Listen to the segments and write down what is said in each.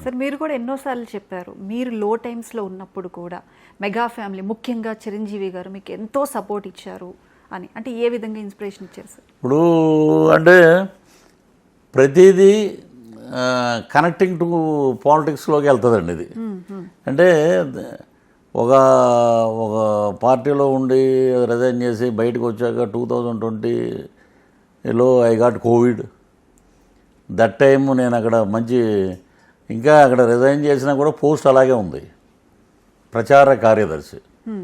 Sir మీరు కూడా ఎన్నోసార్లు చెప్పారు, మీరు లో టైమ్స్లో ఉన్నప్పుడు కూడా మెగా ఫ్యామిలీ ముఖ్యంగా చిరంజీవి గారు మీకు ఎంతో సపోర్ట్ ఇచ్చారు అని. అంటే ఏ విధంగా ఇన్స్పిరేషన్ ఇచ్చారు సార్? ఇప్పుడు అంటే ప్రతిదీ కనెక్టింగ్ టు పాలిటిక్స్లోకి వెళ్తుందండి ఇది. అంటే ఒక ఒక పార్టీలో ఉండి రిజైన్ చేసి బయటకు వచ్చాక 2020లో I got COVID. That time నేను అక్కడ ఇంకా అక్కడ రిజైన్ చేసినా కూడా పోస్ట్ అలాగే ఉంది, ప్రచార కార్యదర్శి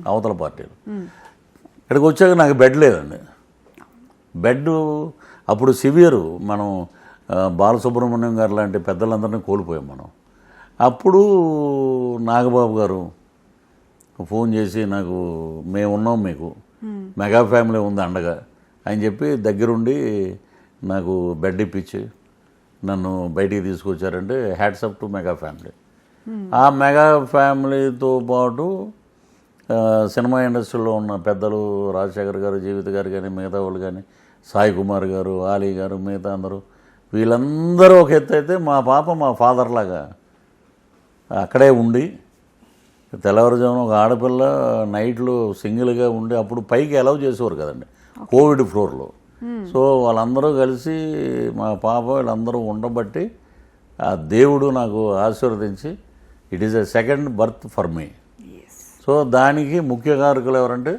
అవతల పార్టీలో. ఇక్కడికి వచ్చాక నాకు బెడ్ లేదండి. బెడ్ అప్పుడు సివియరు. మనం బాలసుబ్రహ్మణ్యం గారు లాంటి పెద్దలందరినీ కోల్పోయాం మనం. అప్పుడు నాగబాబు గారు ఫోన్ చేసి నాకు, మేమున్నాం మీకు, మెగా ఫ్యామిలీ ఉంది అండగా అని చెప్పి దగ్గరుండి నాకు బెడ్ ఇప్పించి నన్ను బయటికి తీసుకొచ్చారంటే హ్యాట్సప్ టు మెగా ఫ్యామిలీ. ఆ మెగా ఫ్యామిలీతో పాటు సినిమా ఇండస్ట్రీలో ఉన్న పెద్దలు రాజశేఖర్ గారు, జీవిత గారు కానీ, మిగతా వాళ్ళు కానీ, సాయి కుమార్ గారు, ఆలీ గారు, మిగతా అందరూ, వీళ్ళందరూ ఒక ఎత్తు అయితే మా పాప మా ఫాదర్ లాగా అక్కడే ఉండి, తెల్లవారుజామున ఒక ఆడపిల్ల నైట్లు సింగిల్గా ఉండి, అప్పుడు పైకి అలౌ చేసేవారు కదండి కోవిడ్ ఫ్లోర్లో. సో వాళ్ళందరూ కలిసి మా పాప వీళ్ళందరూ ఉండబట్టి ఆ దేవుడు నాకు ఆశీర్వదించి it is a second birth for me. So దానికి ముఖ్య కారకులు ఎవరంటే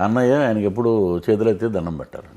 అన్నయ్య. ఆయనకి ఎప్పుడు చేతులెత్తి దండం పెట్టారు.